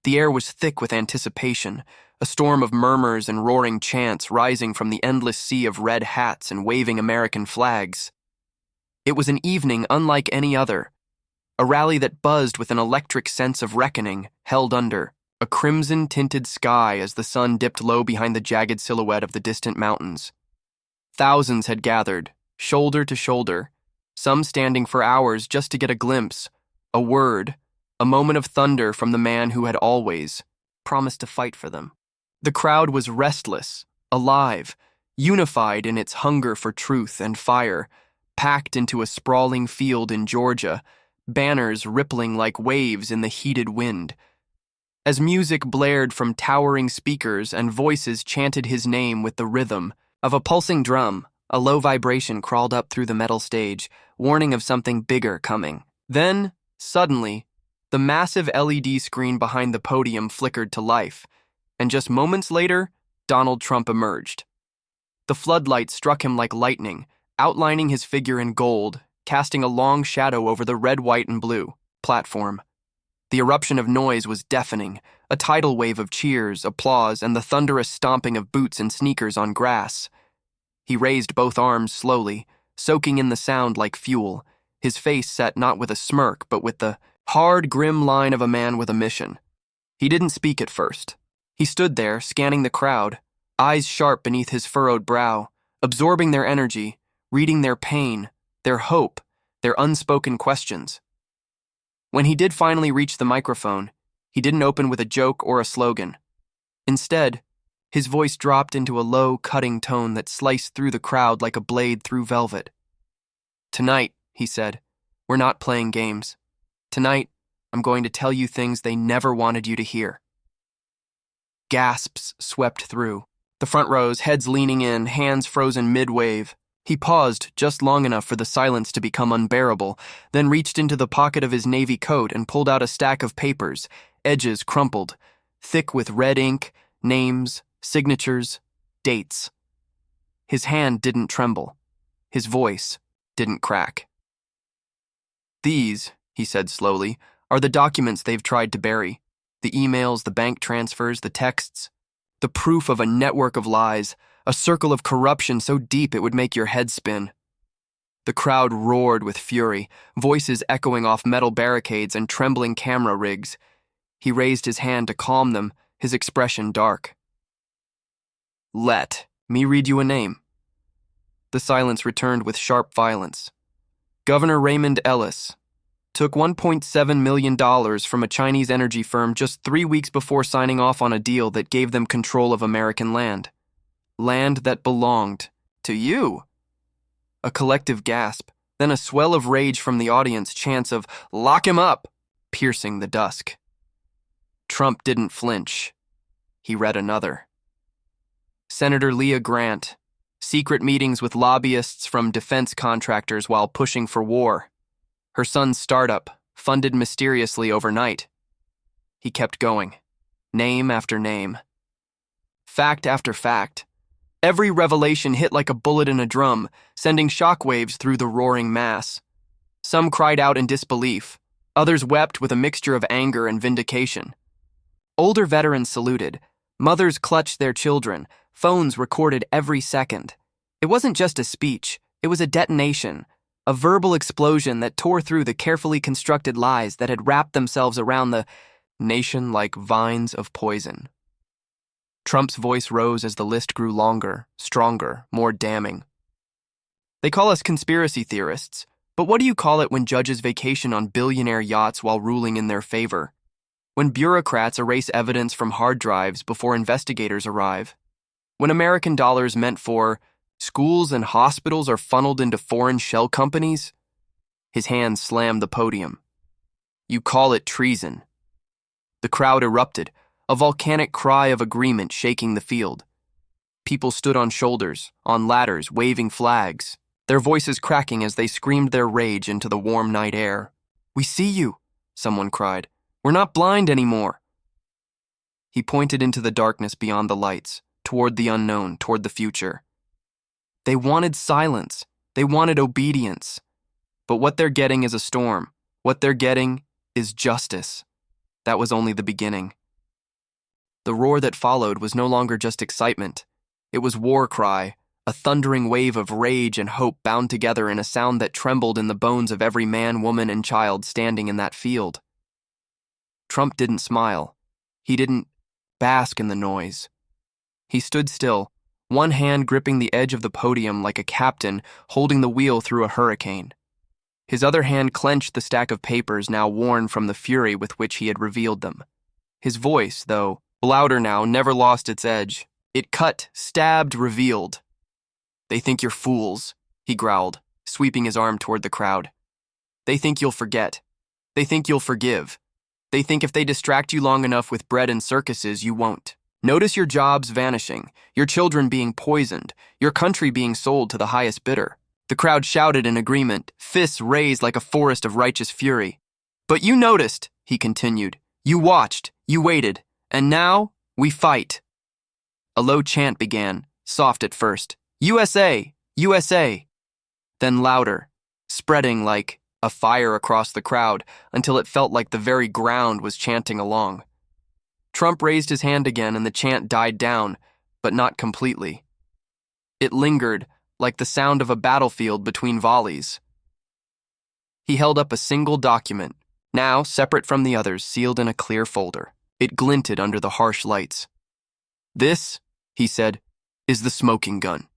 The air was thick with anticipation, a storm of murmurs and roaring chants rising from the endless sea of red hats and waving American flags. It was an evening unlike any other, a rally that buzzed with an electric sense of reckoning, held under a crimson-tinted sky as the sun dipped low behind the jagged silhouette of the distant mountains. Thousands had gathered, shoulder to shoulder, some standing for hours just to get a glimpse, a word, a moment of thunder from the man who had always promised to fight for them. The crowd was restless, alive, unified in its hunger for truth and fire, packed into a sprawling field in Georgia, banners rippling like waves in the heated wind. As music blared from towering speakers and voices chanted his name with the rhythm of a pulsing drum, a low vibration crawled up through the metal stage, warning of something bigger coming. Then, suddenly, the massive LED screen behind the podium flickered to life, and just moments later, Donald Trump emerged. The floodlights struck him like lightning, outlining his figure in gold, casting a long shadow over the red, white, and blue platform. The eruption of noise was deafening, a tidal wave of cheers, applause, and the thunderous stomping of boots and sneakers on grass. He raised both arms slowly, soaking in the sound like fuel, his face set not with a smirk but with the hard, grim line of a man with a mission. He didn't speak at first. He stood there, scanning the crowd, eyes sharp beneath his furrowed brow, absorbing their energy, reading their pain, their hope, their unspoken questions. When he did finally reach the microphone, he didn't open with a joke or a slogan. Instead, his voice dropped into a low, cutting tone that sliced through the crowd like a blade through velvet. "Tonight," he said, "we're not playing games. Tonight, I'm going to tell you things they never wanted you to hear." Gasps swept through. The front rows, heads leaning in, hands frozen mid-wave. He paused just long enough for the silence to become unbearable, then reached into the pocket of his navy coat and pulled out a stack of papers, edges crumpled, thick with red ink, names, signatures, dates. His hand didn't tremble. His voice didn't crack. "These," he said slowly, "are the documents they've tried to bury. The emails, the bank transfers, the texts. The proof of a network of lies, a circle of corruption so deep it would make your head spin." The crowd roared with fury, voices echoing off metal barricades and trembling camera rigs. He raised his hand to calm them, his expression dark. "Let me read you a name." The silence returned with sharp violence. Governor Raymond Ellis took $1.7 million from a Chinese energy firm just 3 weeks before signing off on a deal that gave them control of American land. Land that belonged to you. A collective gasp, then a swell of rage from the audience, chants of "Lock him up!" piercing the dusk. Trump didn't flinch. He read another. Senator Leah Grant, secret meetings with lobbyists from defense contractors while pushing for war. Her son's startup, funded mysteriously overnight. He kept going, name after name. Fact after fact. Every revelation hit like a bullet in a drum, sending shockwaves through the roaring mass. Some cried out in disbelief. Others wept with a mixture of anger and vindication. Older veterans saluted. Mothers clutched their children. Phones recorded every second. It wasn't just a speech. It was a detonation, a verbal explosion that tore through the carefully constructed lies that had wrapped themselves around the nation like vines of poison. Trump's voice rose as the list grew longer, stronger, more damning. "They call us conspiracy theorists, but what do you call it when judges vacation on billionaire yachts while ruling in their favor? When bureaucrats erase evidence from hard drives before investigators arrive? When American dollars meant for schools and hospitals are funneled into foreign shell companies?" His hand slammed the podium. "You call it treason." The crowd erupted, a volcanic cry of agreement shaking the field. People stood on shoulders, on ladders, waving flags, their voices cracking as they screamed their rage into the warm night air. "We see you," someone cried. "We're not blind anymore." He pointed into the darkness beyond the lights, toward the unknown, toward the future. They wanted silence. They wanted obedience. But what they're getting is a storm. What they're getting is justice. That was only the beginning. The roar that followed was no longer just excitement. It was war cry, a thundering wave of rage and hope bound together in a sound that trembled in the bones of every man, woman, and child standing in that field. Trump didn't smile. He didn't bask in the noise. He stood still, one hand gripping the edge of the podium like a captain holding the wheel through a hurricane. His other hand clenched the stack of papers now worn from the fury with which he had revealed them. His voice, though louder now, never lost its edge. It cut, stabbed, revealed. "They think you're fools," he growled, sweeping his arm toward the crowd. "They think you'll forget. They think you'll forgive. They think if they distract you long enough with bread and circuses, you won't. Notice your jobs vanishing, your children being poisoned, your country being sold to the highest bidder." The crowd shouted in agreement, fists raised like a forest of righteous fury. "But you noticed," he continued. "You watched, you waited, and now we fight." A low chant began, soft at first. "USA! USA!" Then louder, spreading like a fire across the crowd until it felt like the very ground was chanting along. Trump raised his hand again and the chant died down, but not completely. It lingered, like the sound of a battlefield between volleys. He held up a single document, now separate from the others, sealed in a clear folder. It glinted under the harsh lights. "This," he said, "is the smoking gun."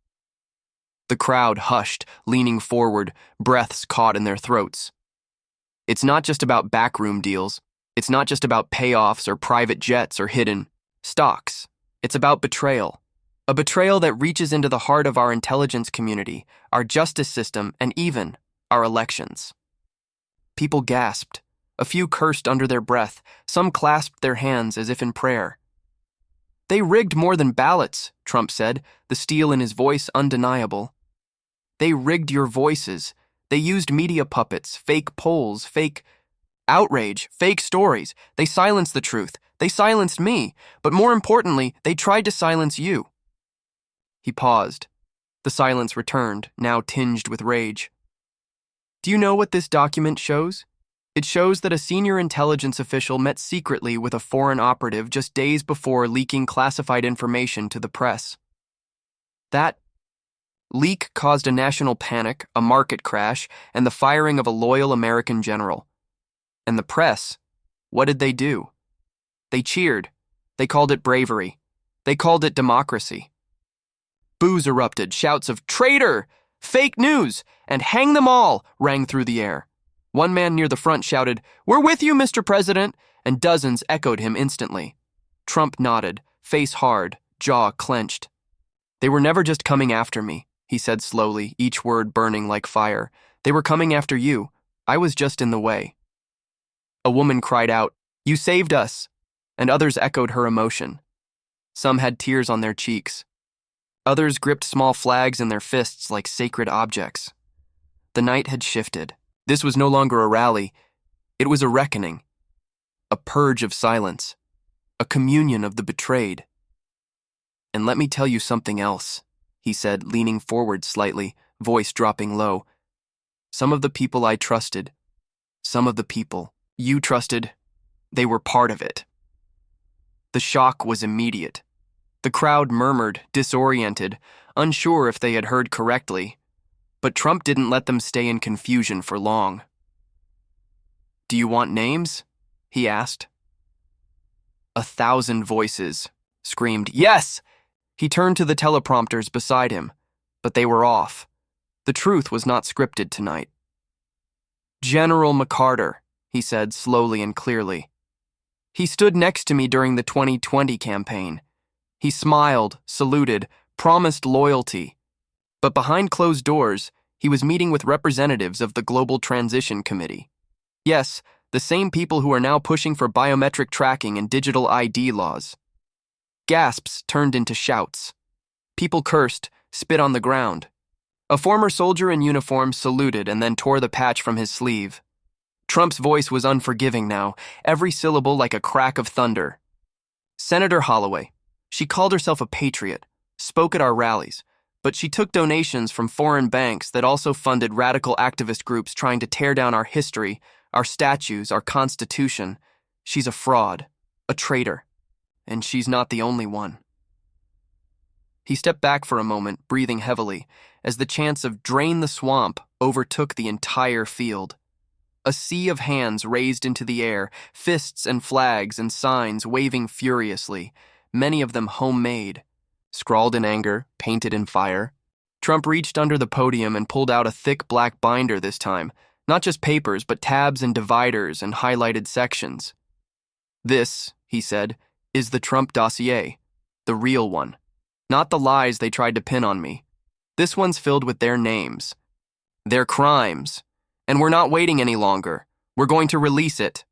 The crowd hushed, leaning forward, breaths caught in their throats. It's not just about backroom deals. It's not just about payoffs or private jets or hidden stocks. It's about betrayal. A betrayal that reaches into the heart of our intelligence community, our justice system, and even our elections. People gasped. A few cursed under their breath. Some clasped their hands as if in prayer. "They rigged more than ballots," Trump said, the steel in his voice undeniable. "They rigged your voices. They used media puppets, fake polls, fake outrage, fake stories. They silenced the truth. They silenced me. But more importantly, they tried to silence you." He paused. The silence returned, now tinged with rage. "Do you know what this document shows? It shows that a senior intelligence official met secretly with a foreign operative just days before leaking classified information to the press. That leak caused a national panic, a market crash, and the firing of a loyal American general. And the press, what did they do? They cheered. They called it bravery. They called it democracy. Boos erupted, shouts of "Traitor! Fake news!" and "Hang them all!" rang through the air. One man near the front shouted, "We're with you, Mr. President," and dozens echoed him instantly. Trump nodded, face hard, jaw clenched. "They were never just coming after me," he said slowly, each word burning like fire. "They were coming after you. I was just in the way." A woman cried out, "You saved us," and others echoed her emotion. Some had tears on their cheeks. Others gripped small flags in their fists like sacred objects. The night had shifted. This was no longer a rally. It was a reckoning. A purge of silence. A communion of the betrayed. "And let me tell you something else," he said, leaning forward slightly, voice dropping low. "Some of the people I trusted, some of the people you trusted, they were part of it." The shock was immediate. The crowd murmured, disoriented, unsure if they had heard correctly. But Trump didn't let them stay in confusion for long. "Do you want names?" he asked. 1,000 voices screamed, "Yes!" He turned to the teleprompters beside him, but they were off. The truth was not scripted tonight. "General McCarter," he said slowly and clearly. "He stood next to me during the 2020 campaign. He smiled, saluted, promised loyalty. But behind closed doors, he was meeting with representatives of the Global Transition Committee. Yes, the same people who are now pushing for biometric tracking and digital ID laws." Gasps turned into shouts. People cursed, spit on the ground. A former soldier in uniform saluted and then tore the patch from his sleeve. Trump's voice was unforgiving now, every syllable like a crack of thunder. "Senator Holloway, she called herself a patriot, spoke at our rallies, but she took donations from foreign banks that also funded radical activist groups trying to tear down our history, our statues, our Constitution. She's a fraud, a traitor. and she's not the only one. He stepped back for a moment, breathing heavily, as the chants of "drain the swamp" overtook the entire field. A sea of hands raised into the air, fists and flags and signs waving furiously, many of them homemade, scrawled in anger, painted in fire. Trump reached under the podium and pulled out a thick black binder this time, not just papers, but tabs and dividers and highlighted sections. "This," he said, "is the Trump Dossier, the real one. Not the lies they tried to pin on me. This one's filled with their names, their crimes, and we're not waiting any longer. We're going to release it."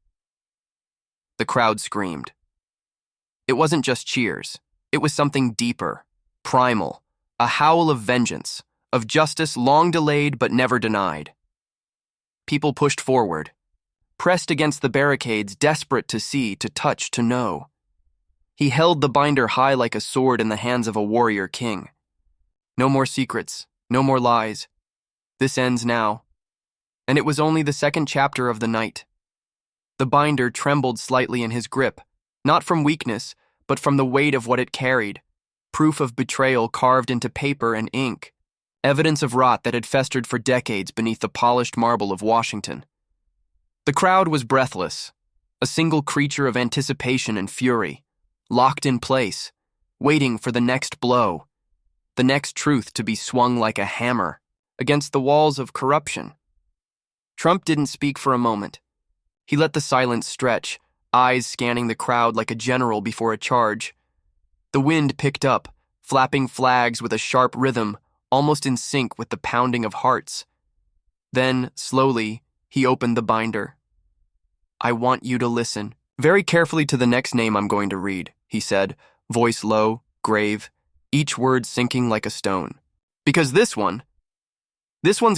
The crowd screamed. It wasn't just cheers. It was something deeper, primal, a howl of vengeance, of justice long delayed but never denied. People pushed forward, pressed against the barricades, desperate to see, to touch, to know. He held the binder high like a sword in the hands of a warrior king. No more secrets, no more lies. This ends now. And it was only the second chapter of the night. The binder trembled slightly in his grip, not from weakness, but from the weight of what it carried. Proof of betrayal carved into paper and ink. Evidence of rot that had festered for decades beneath the polished marble of Washington. The crowd was breathless, a single creature of anticipation and fury, locked in place, waiting for the next blow, the next truth to be swung like a hammer against the walls of corruption. Trump didn't speak for a moment. He let the silence stretch, eyes scanning the crowd like a general before a charge. The wind picked up, flapping flags with a sharp rhythm, almost in sync with the pounding of hearts. Then, slowly, he opened the binder. "I want you to listen very carefully to the next name I'm going to read," he said, voice low, grave, each word sinking like a stone. "Because this one's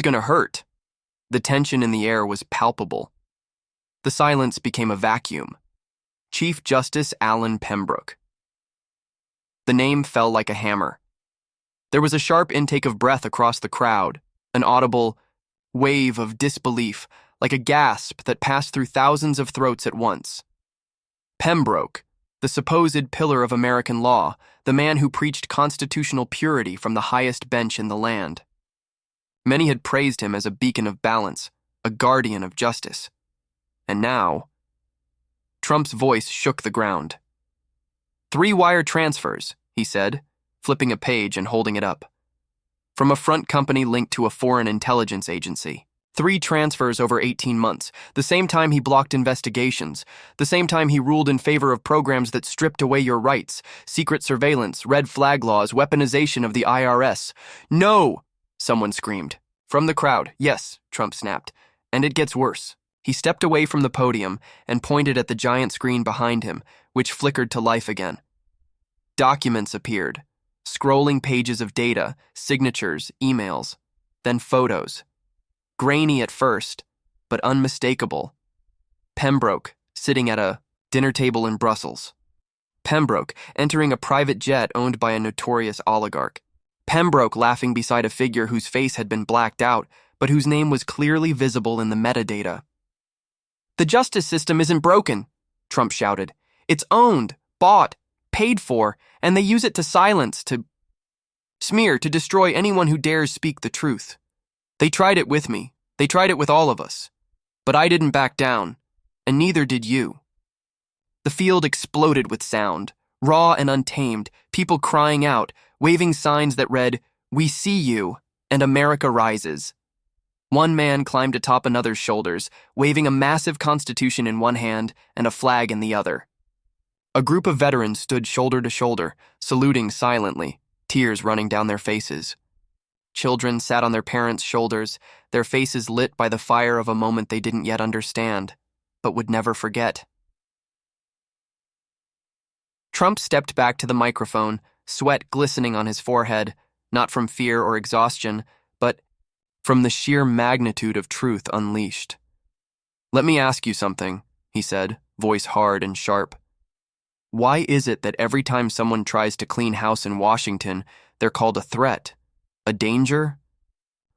gonna hurt." The tension in the air was palpable. The silence became a vacuum. Chief Justice Alan Pembroke. The name fell like a hammer. There was a sharp intake of breath across the crowd, an audible wave of disbelief, like a gasp that passed through thousands of throats at once. Pembroke, the supposed pillar of American law, the man who preached constitutional purity from the highest bench in the land. Many had praised him as a beacon of balance, a guardian of justice. And now, Trump's voice shook the ground. "3-wire transfers," he said, flipping a page and holding it up. "From a front company linked to a foreign intelligence agency. 3 transfers over 18 months, the same time he blocked investigations, the same time he ruled in favor of programs that stripped away your rights, secret surveillance, red flag laws, weaponization of the IRS. No!" someone screamed. From the crowd. "Yes," Trump snapped. "And it gets worse." He stepped away from the podium and pointed at the giant screen behind him, which flickered to life again. Documents appeared, scrolling pages of data, signatures, emails, then photos. Grainy at first, but unmistakable. Pembroke, sitting at a dinner table in Brussels. Pembroke, entering a private jet owned by a notorious oligarch. Pembroke laughing beside a figure whose face had been blacked out, but whose name was clearly visible in the metadata. "The justice system isn't broken," Trump shouted. "It's owned, bought, paid for, and they use it to silence, to smear, to destroy anyone who dares speak the truth. They tried it with me. They tried it with all of us. But I didn't back down, and neither did you." The field exploded with sound, raw and untamed, people crying out, waving signs that read, "We see you," and "America rises." One man climbed atop another's shoulders, waving a massive constitution in one hand and a flag in the other. A group of veterans stood shoulder to shoulder, saluting silently, tears running down their faces. Children sat on their parents' shoulders, their faces lit by the fire of a moment they didn't yet understand, but would never forget. Trump stepped back to the microphone, sweat glistening on his forehead, not from fear or exhaustion, but from the sheer magnitude of truth unleashed. "Let me ask you something," he said, voice hard and sharp. "Why is it that every time someone tries to clean house in Washington, they're called a threat, a danger?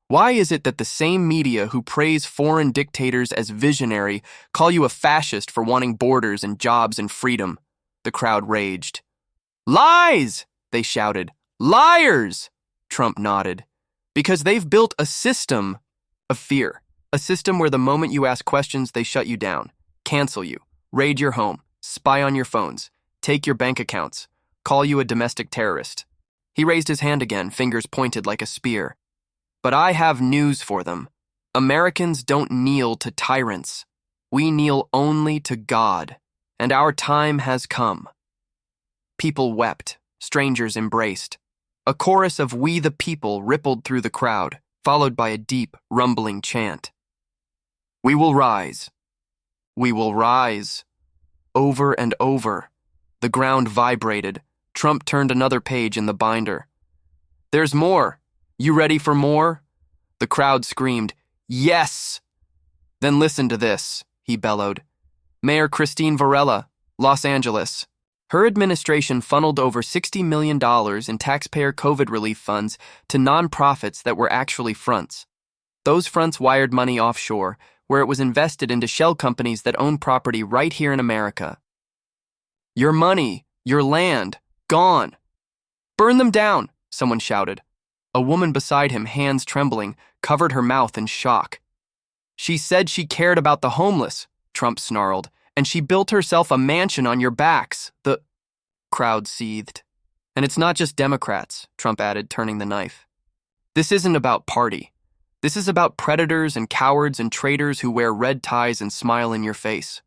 Why is it that the same media who praise foreign dictators as visionary call you a fascist for wanting borders and jobs and freedom? The crowd raged. Lies! They shouted. Liars! Trump nodded. Because they've built a system of fear. A system where the moment you ask questions, they shut you down, cancel you, raid your home, spy on your phones, take your bank accounts, call you a domestic terrorist. He raised his hand again, fingers pointed like a spear. But I have news for them. Americans don't kneel to tyrants. We kneel only to God, and our time has come. People wept, strangers embraced. A chorus of "We the People" rippled through the crowd, followed by a deep, rumbling chant. We will rise. We will rise. Over and over. The ground vibrated. Trump turned another page in the binder. There's more. You ready for more? The crowd screamed, Yes! Then listen to this, he bellowed. Mayor Christine Varela, Los Angeles. Her administration funneled over $60 million in taxpayer COVID relief funds to nonprofits that were actually fronts. Those fronts wired money offshore, where it was invested into shell companies that own property right here in America. Your money, your land, gone. Burn them down, someone shouted. A woman beside him, hands trembling, covered her mouth in shock. She said she cared about the homeless, Trump snarled, and she built herself a mansion on your backs. The crowd seethed. And it's not just Democrats, Trump added, turning the knife. This isn't about party. This is about predators and cowards and traitors who wear red ties and smile in your face.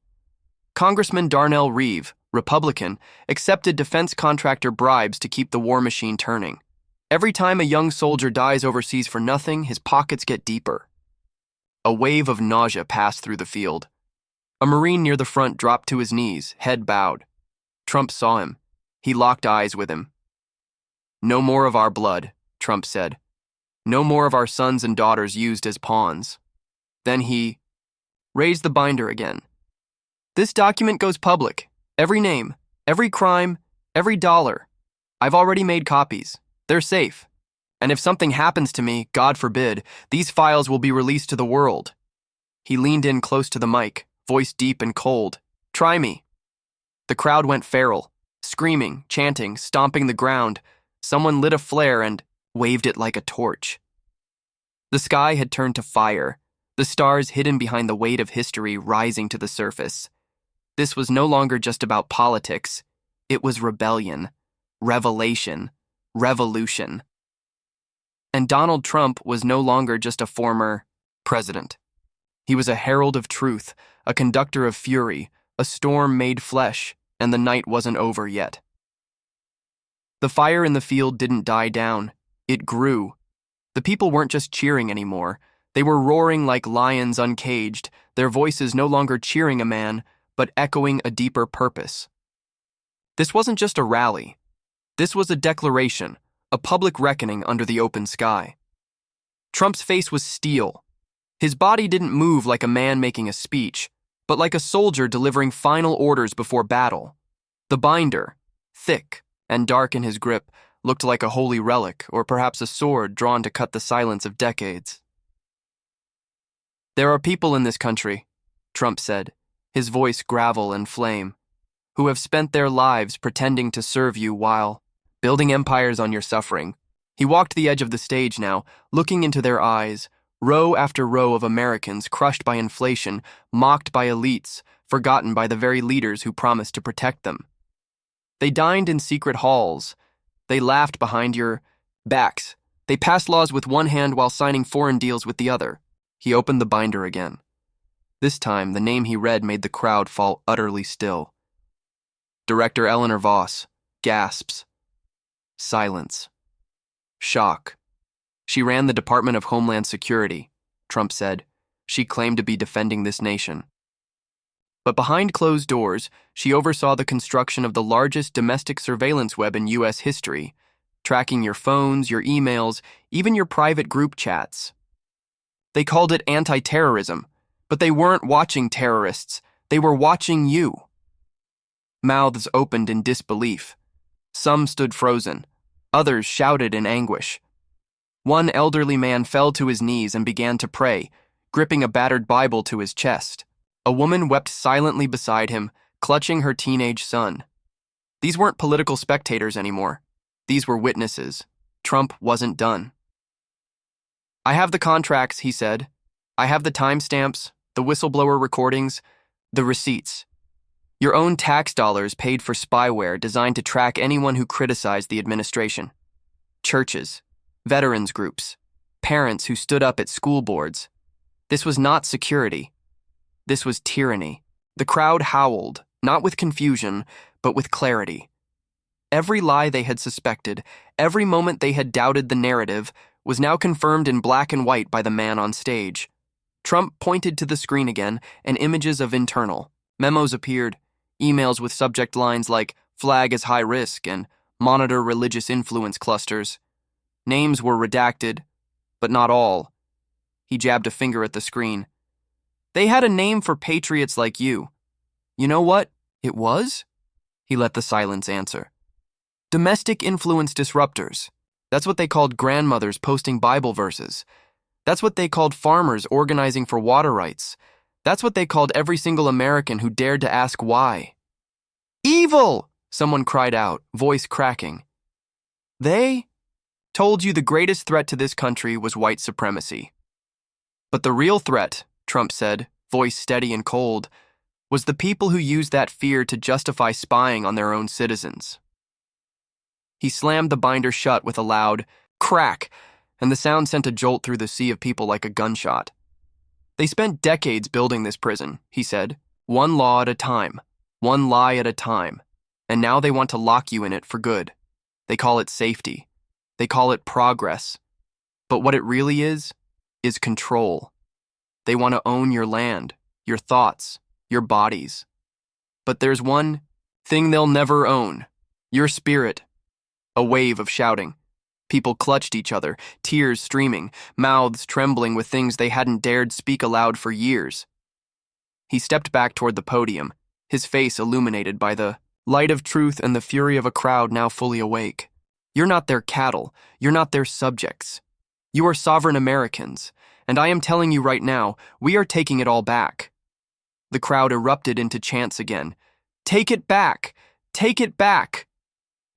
Congressman Darnell Reeve, Republican, accepted defense contractor bribes to keep the war machine turning. Every time a young soldier dies overseas for nothing, his pockets get deeper. A wave of nausea passed through the field. A Marine near the front dropped to his knees, head bowed. Trump saw him. He locked eyes with him. No more of our blood, Trump said. No more of our sons and daughters used as pawns. Then he raised the binder again. This document goes public. Every name, every crime, every dollar. I've already made copies. They're safe. And if something happens to me, God forbid, these files will be released to the world. He leaned in close to the mic, voice deep and cold. Try me. The crowd went feral, screaming, chanting, stomping the ground. Someone lit a flare and waved it like a torch. The sky had turned to fire, the stars hidden behind the weight of history rising to the surface. This was no longer just about politics. It was rebellion, revelation, revolution. And Donald Trump was no longer just a former president. He was a herald of truth, a conductor of fury, a storm made flesh, and the night wasn't over yet. The fire in the field didn't die down. It grew. The people weren't just cheering anymore. They were roaring like lions uncaged, their voices no longer cheering a man, but echoing a deeper purpose. This wasn't just a rally. This was a declaration, a public reckoning under the open sky. Trump's face was steel. His body didn't move like a man making a speech, but like a soldier delivering final orders before battle. The binder, thick and dark in his grip, looked like a holy relic or perhaps a sword drawn to cut the silence of decades. There are people in this country, Trump said, his voice gravel and flame, who have spent their lives pretending to serve you while building empires on your suffering. He walked the edge of the stage now, looking into their eyes, row after row of Americans crushed by inflation, mocked by elites, forgotten by the very leaders who promised to protect them. They dined in secret halls. They laughed behind your backs. They passed laws with one hand while signing foreign deals with the other. He opened the binder again. This time, the name he read made the crowd fall utterly still. Director Eleanor Voss gasps. Silence. Shock. She ran the Department of Homeland Security, Trump said. She claimed to be defending this nation. But behind closed doors, she oversaw the construction of the largest domestic surveillance web in U.S. history, tracking your phones, your emails, even your private group chats. They called it anti-terrorism, but they weren't watching terrorists. They were watching you. Mouths opened in disbelief. Some stood frozen. Others shouted in anguish. One elderly man fell to his knees and began to pray, gripping a battered Bible to his chest. A woman wept silently beside him, clutching her teenage son. These weren't political spectators anymore. These were witnesses. Trump wasn't done. "I have the contracts," he said. "I have the timestamps, the whistleblower recordings, the receipts. Your own tax dollars paid for spyware designed to track anyone who criticized the administration. Churches, veterans groups, parents who stood up at school boards. This was not security. This was tyranny." The crowd howled, not with confusion, but with clarity. Every lie they had suspected, every moment they had doubted the narrative, was now confirmed in black and white by the man on stage. Trump pointed to the screen again, and images of internal. Memos appeared, emails with subject lines like "flag as high risk" and "monitor religious influence clusters." Names were redacted, but not all. He jabbed a finger at the screen. "They had a name for patriots like you. You know what it was?" He let the silence answer. "Domestic influence disruptors. That's what they called grandmothers posting Bible verses. That's what they called farmers organizing for water rights. That's what they called every single American who dared to ask why." "Evil!" someone cried out, voice cracking. "They told you the greatest threat to this country was white supremacy. But the real threat," Trump said, voice steady and cold, "was the people who used that fear to justify spying on their own citizens." He slammed the binder shut with a loud crack, and the sound sent a jolt through the sea of people like a gunshot. "They spent decades building this prison," he said, "one law at a time, one lie at a time, and now they want to lock you in it for good. They call it safety. They call it progress. But what it really is control. They want to own your land, your thoughts, your bodies. But there's one thing they'll never own: your spirit." A wave of shouting. People clutched each other, tears streaming, mouths trembling with things they hadn't dared speak aloud for years. He stepped back toward the podium, his face illuminated by the light of truth and the fury of a crowd now fully awake. "You're not their cattle. You're not their subjects. You are sovereign Americans, and I am telling you right now, we are taking it all back." The crowd erupted into chants again. "Take it back! Take it back!"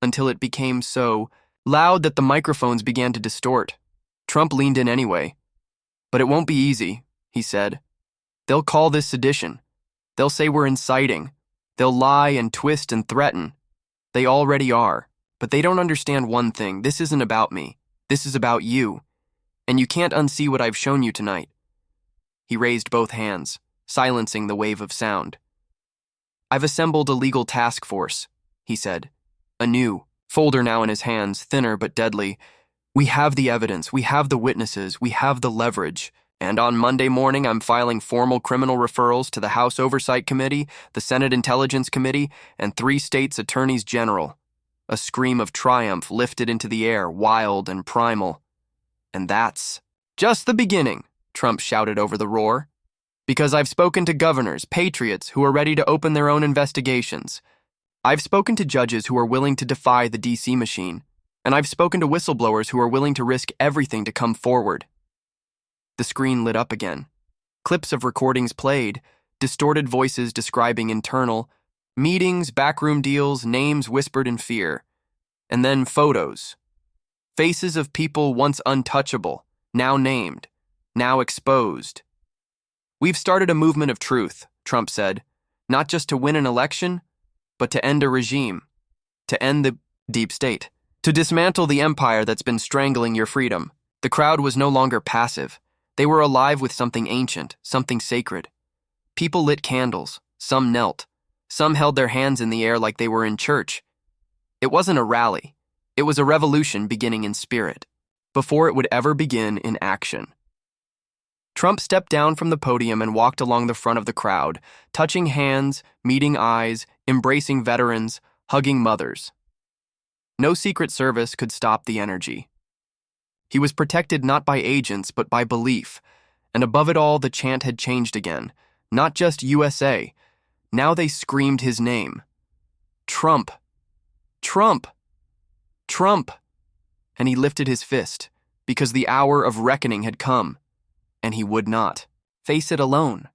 Until it became so loud that the microphones began to distort. Trump leaned in anyway. "But it won't be easy," he said. "They'll call this sedition. They'll say we're inciting. They'll lie and twist and threaten. They already are. But they don't understand one thing. This isn't about me. This is about you. And you can't unsee what I've shown you tonight." He raised both hands, silencing the wave of sound. "I've assembled a legal task force," he said. A new folder now in his hands, thinner but deadly. "We have the evidence, we have the witnesses, we have the leverage. And on Monday morning, I'm filing formal criminal referrals to the House Oversight Committee, the Senate Intelligence Committee, and 3 states' attorneys general." A scream of triumph lifted into the air, wild and primal. "And that's just the beginning," Trump shouted over the roar. "Because I've spoken to governors, patriots who are ready to open their own investigations. I've spoken to judges who are willing to defy the DC machine, and I've spoken to whistleblowers who are willing to risk everything to come forward." The screen lit up again. Clips of recordings played, distorted voices describing internal meetings, backroom deals, names whispered in fear. And then photos. Faces of people once untouchable, now named, now exposed. "We've started a movement of truth," Trump said, "not just to win an election, but to end a regime, to end the deep state, to dismantle the empire that's been strangling your freedom." The crowd was no longer passive. They were alive with something ancient, something sacred. People lit candles, some knelt, some held their hands in the air like they were in church. It wasn't a rally. It was a revolution beginning in spirit, before it would ever begin in action. Trump stepped down from the podium and walked along the front of the crowd, touching hands, meeting eyes, embracing veterans, hugging mothers. No Secret Service could stop the energy. He was protected not by agents, but by belief, and above it all, the chant had changed again. Not just USA. Now they screamed his name. Trump. Trump. Trump. And he lifted his fist, because the hour of reckoning had come, and he would not face it alone.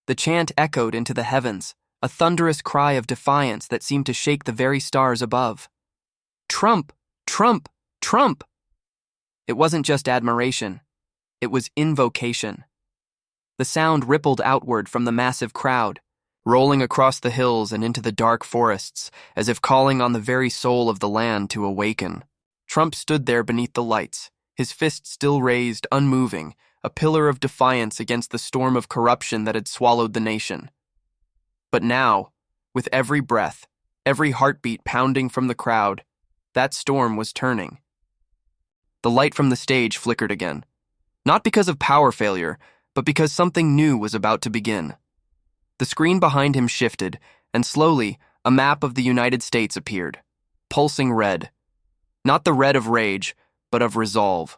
The chant echoed into the heavens, a thunderous cry of defiance that seemed to shake the very stars above. Trump! Trump! Trump! It wasn't just admiration. It was invocation. The sound rippled outward from the massive crowd, rolling across the hills and into the dark forests, as if calling on the very soul of the land to awaken. Trump stood there beneath the lights, his fist still raised, unmoving, a pillar of defiance against the storm of corruption that had swallowed the nation. But now, with every breath, every heartbeat pounding from the crowd, that storm was turning. The light from the stage flickered again, not because of power failure, but because something new was about to begin. The screen behind him shifted, and slowly, a map of the United States appeared, pulsing red. Not the red of rage, but of resolve.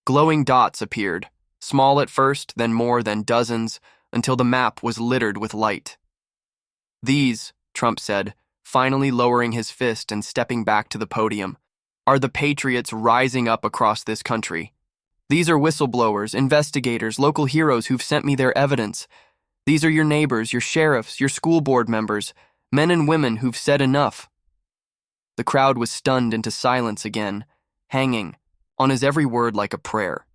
Glowing dots appeared, small at first, then more, then dozens, until the map was littered with light. These, Trump said, finally lowering his fist and stepping back to the podium, are the patriots rising up across this country. These are whistleblowers, investigators, local heroes who've sent me their evidence. These are your neighbors, your sheriffs, your school board members, men and women who've said enough. The crowd was stunned into silence again, hanging on his every word like a prayer.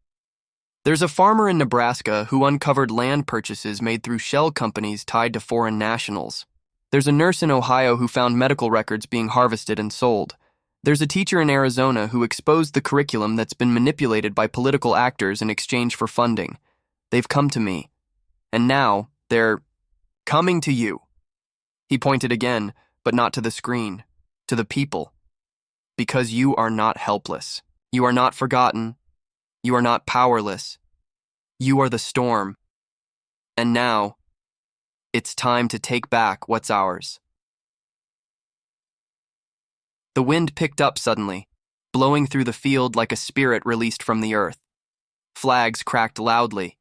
There's a farmer in Nebraska who uncovered land purchases made through shell companies tied to foreign nationals. There's a nurse in Ohio who found medical records being harvested and sold. There's a teacher in Arizona who exposed the curriculum that's been manipulated by political actors in exchange for funding. They've come to me. And now, they're coming to you. He pointed again, but not to the screen, to the people. Because you are not helpless. You are not forgotten. You are not powerless. You are the storm. And now, it's time to take back what's ours. The wind picked up suddenly, blowing through the field like a spirit released from the earth. Flags cracked loudly,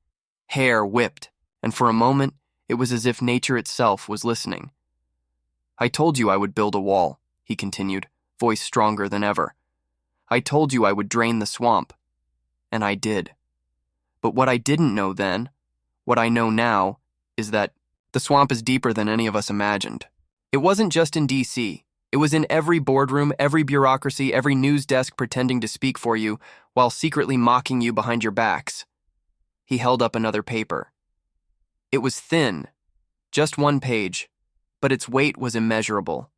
hair whipped, and for a moment, it was as if nature itself was listening. I told you I would build a wall, he continued, voice stronger than ever. I told you I would drain the swamp. And I did. But what I didn't know then, what I know now, is that the swamp is deeper than any of us imagined. It wasn't just in D.C., it was in every boardroom, every bureaucracy, every news desk pretending to speak for you while secretly mocking you behind your backs. He held up another paper. It was thin, just one page, but its weight was immeasurable.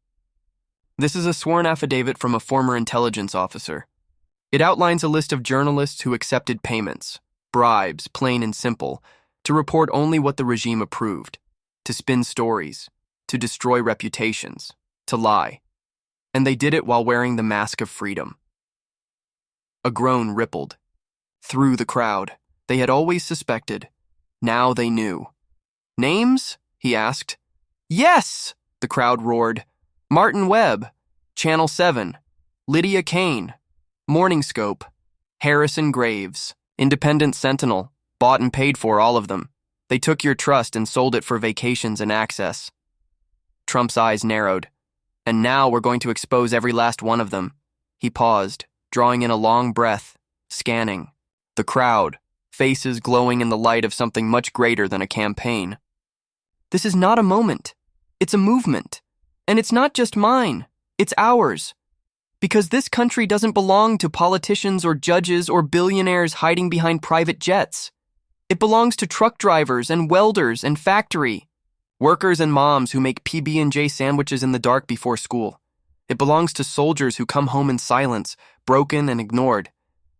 This is a sworn affidavit from a former intelligence officer. It outlines a list of journalists who accepted payments, bribes, plain and simple, to report only what the regime approved, to spin stories, to destroy reputations, to lie. And they did it while wearing the mask of freedom. A groan rippled. Through the crowd. They had always suspected. Now they knew. Names? He asked. Yes! The crowd roared. Martin Webb, Channel 7, Lydia Kane, Morningscope, Harrison Graves, Independent Sentinel, bought and paid for all of them. They took your trust and sold it for vacations and access. Trump's eyes narrowed. And now we're going to expose every last one of them. He paused, drawing in a long breath, scanning. The crowd, faces glowing in the light of something much greater than a campaign. This is not a moment. It's a movement. And it's not just mine. It's ours. Because this country doesn't belong to politicians or judges or billionaires hiding behind private jets. It belongs to truck drivers and welders and factory workers and moms who make PB&J sandwiches in the dark before school. It belongs to soldiers who come home in silence, broken and ignored.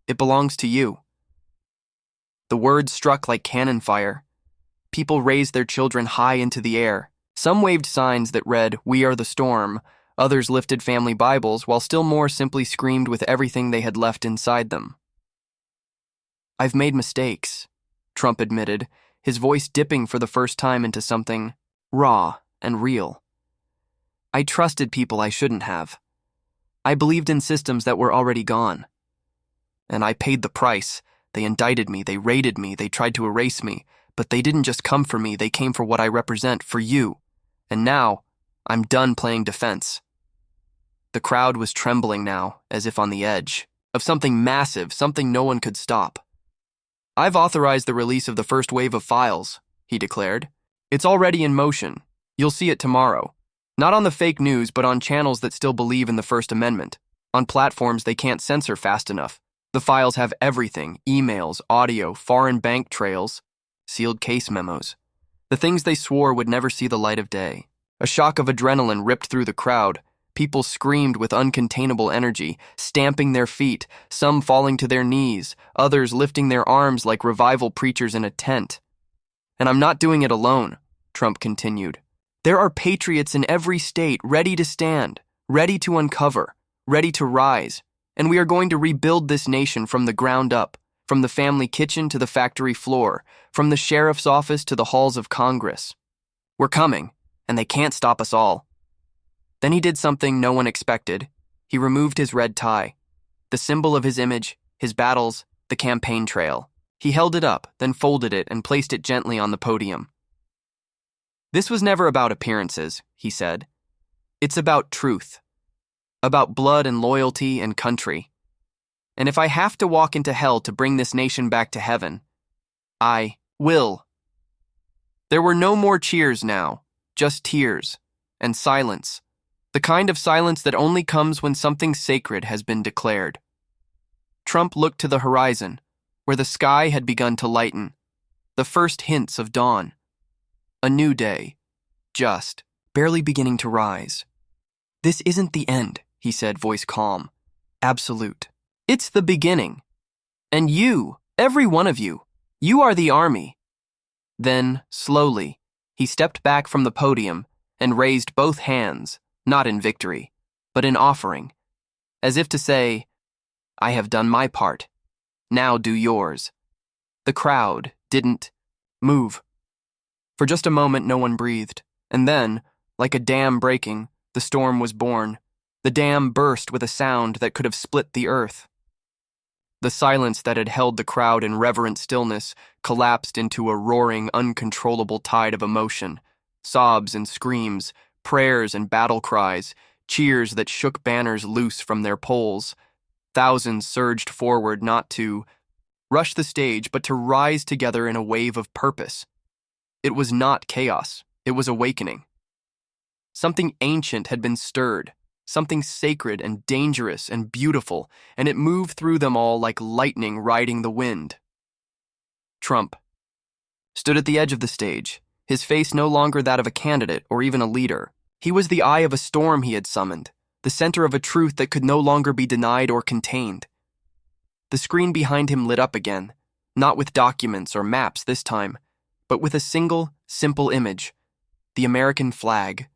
It belongs to you. The words struck like cannon fire. People raised their children high into the air. Some waved signs that read, "We are the storm." Others lifted family Bibles, while still more simply screamed with everything they had left inside them. I've made mistakes, Trump admitted, his voice dipping for the first time into something raw and real. I trusted people I shouldn't have. I believed in systems that were already gone. And I paid the price. They indicted me, they raided me, they tried to erase me, but they didn't just come for me, they came for what I represent, for you. And now, I'm done playing defense. The crowd was trembling now, as if on the edge, of something massive, something no one could stop. I've authorized the release of the first wave of files, he declared. It's already in motion. You'll see it tomorrow. Not on the fake news, but on channels that still believe in the First Amendment. On platforms they can't censor fast enough. The files have everything: emails, audio, foreign bank trails, sealed case memos. The things they swore would never see the light of day. A shock of adrenaline ripped through the crowd. People screamed with uncontainable energy, stamping their feet, some falling to their knees, others lifting their arms like revival preachers in a tent. And I'm not doing it alone, Trump continued. There are patriots in every state ready to stand, ready to uncover, ready to rise, and we are going to rebuild this nation from the ground up, from the family kitchen to the factory floor, from the sheriff's office to the halls of Congress. We're coming, and they can't stop us all. Then he did something no one expected. He removed his red tie, the symbol of his image, his battles, the campaign trail. He held it up, then folded it and placed it gently on the podium. This was never about appearances, he said. It's about truth, about blood and loyalty and country. And if I have to walk into hell to bring this nation back to heaven, I will. There were no more cheers now, just tears and silence. The kind of silence that only comes when something sacred has been declared. Trump looked to the horizon, where the sky had begun to lighten, the first hints of dawn. A new day, just, barely beginning to rise. This isn't the end, he said, voice calm, absolute. It's the beginning. And you, every one of you, you are the army. Then, slowly, he stepped back from the podium and raised both hands, not in victory, but in offering, as if to say, I have done my part. Now do yours. The crowd didn't move. For just a moment, no one breathed, and then, like a dam breaking, the storm was born. The dam burst with a sound that could have split the earth. The silence that had held the crowd in reverent stillness collapsed into a roaring, uncontrollable tide of emotion. Sobs and screams, prayers and battle cries, cheers that shook banners loose from their poles. Thousands surged forward not to rush the stage, but to rise together in a wave of purpose. It was not chaos, it was awakening. Something ancient had been stirred, something sacred and dangerous and beautiful, and it moved through them all like lightning riding the wind. Trump stood at the edge of the stage, his face no longer that of a candidate or even a leader. He was the eye of a storm he had summoned, the center of a truth that could no longer be denied or contained. The screen behind him lit up again, not with documents or maps this time, but with a single, simple image, the American flag,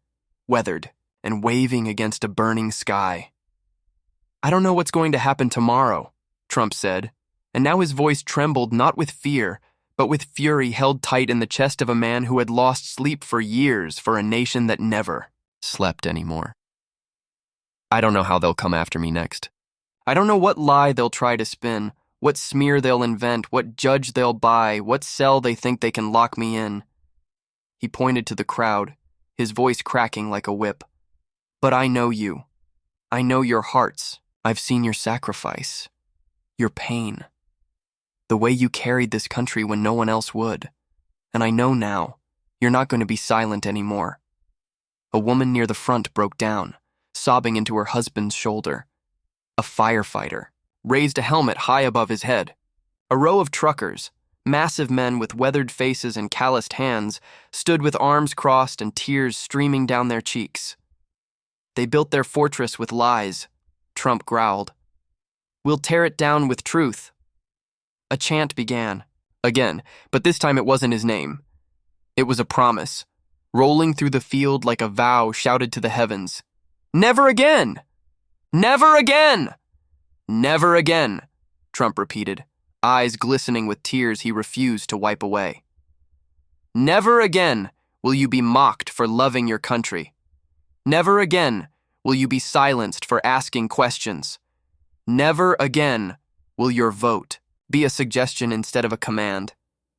weathered and waving against a burning sky. I don't know what's going to happen tomorrow, Trump said, and now his voice trembled not with fear, but with fury held tight in the chest of a man who had lost sleep for years for a nation that never slept anymore. I don't know how they'll come after me next. I don't know what lie they'll try to spin, what smear they'll invent, what judge they'll buy, what cell they think they can lock me in. He pointed to the crowd, his voice cracking like a whip. But I know you. I know your hearts. I've seen your sacrifice, your pain, the way you carried this country when no one else would. And I know now, you're not going to be silent anymore. A woman near the front broke down, sobbing into her husband's shoulder. A firefighter raised a helmet high above his head. A row of truckers, massive men with weathered faces and calloused hands, stood with arms crossed and tears streaming down their cheeks. They built their fortress with lies, Trump growled. We'll tear it down with truth. A chant began, again, but this time it wasn't his name. It was a promise, rolling through the field like a vow shouted to the heavens. Never again! Never again! Never again, Trump repeated, eyes glistening with tears he refused to wipe away. Never again will you be mocked for loving your country. Never again will you be silenced for asking questions. Never again will your vote be a suggestion instead of a command.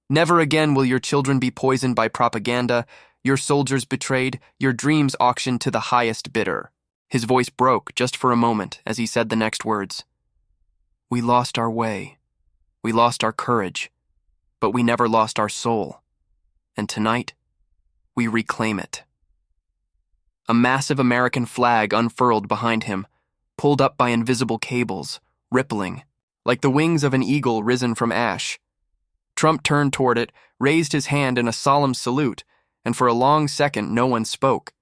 Never again will your children be poisoned by propaganda, your soldiers betrayed, your dreams auctioned to the highest bidder. His voice broke just for a moment as he said the next words. We lost our way. We lost our courage. But we never lost our soul. And tonight, we reclaim it. A massive American flag unfurled behind him, pulled up by invisible cables, rippling, like the wings of an eagle risen from ash. Trump turned toward it, raised his hand in a solemn salute, and for a long second no one spoke.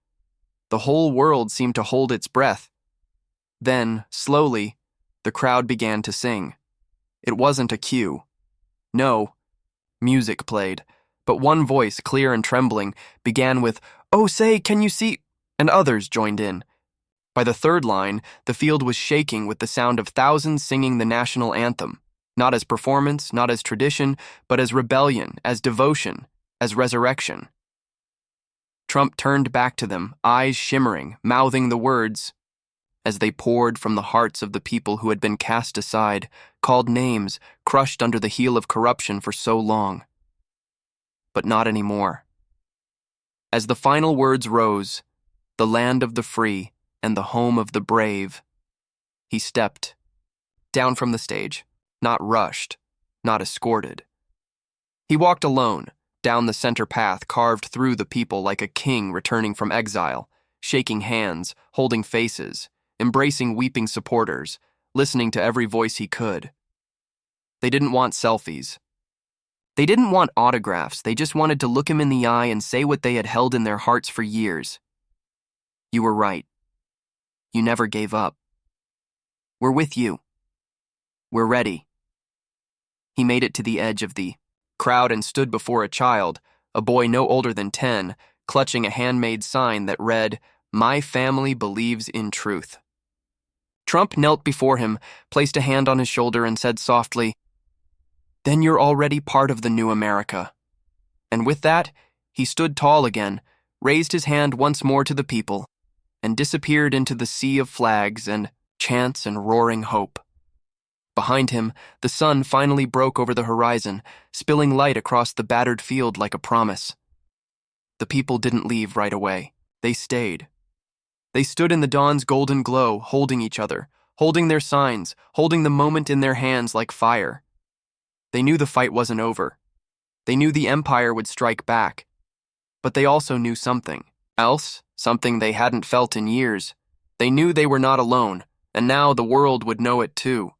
The whole world seemed to hold its breath. Then, slowly, the crowd began to sing. It wasn't a cue. No, music played, but one voice, clear and trembling, began with, "Oh, say, can you see?" and others joined in. By the third line, the field was shaking with the sound of thousands singing the national anthem, not as performance, not as tradition, but as rebellion, as devotion, as resurrection. Trump turned back to them, eyes shimmering, mouthing the words, as they poured from the hearts of the people who had been cast aside, called names, crushed under the heel of corruption for so long. But not anymore. As the final words rose, "The land of the free and the home of the brave," he stepped down from the stage, not rushed, not escorted. He walked alone, down the center path carved through the people like a king returning from exile, shaking hands, holding faces, embracing weeping supporters, listening to every voice he could. They didn't want selfies. They didn't want autographs. They just wanted to look him in the eye and say what they had held in their hearts for years. "You were right. You never gave up. We're with you. We're ready." He made it to the edge of the crowd and stood before a child, a boy no older than 10, clutching a handmade sign that read, "My family believes in truth." Trump knelt before him, placed a hand on his shoulder, and said softly, "Then you're already part of the new America." And with that, he stood tall again, raised his hand once more to the people, and disappeared into the sea of flags and chants and roaring hope. Behind him, the sun finally broke over the horizon, spilling light across the battered field like a promise. The people didn't leave right away. They stayed. They stood in the dawn's golden glow, holding each other, holding their signs, holding the moment in their hands like fire. They knew the fight wasn't over. They knew the empire would strike back. But they also knew something else, something they hadn't felt in years. They knew they were not alone, and now the world would know it too.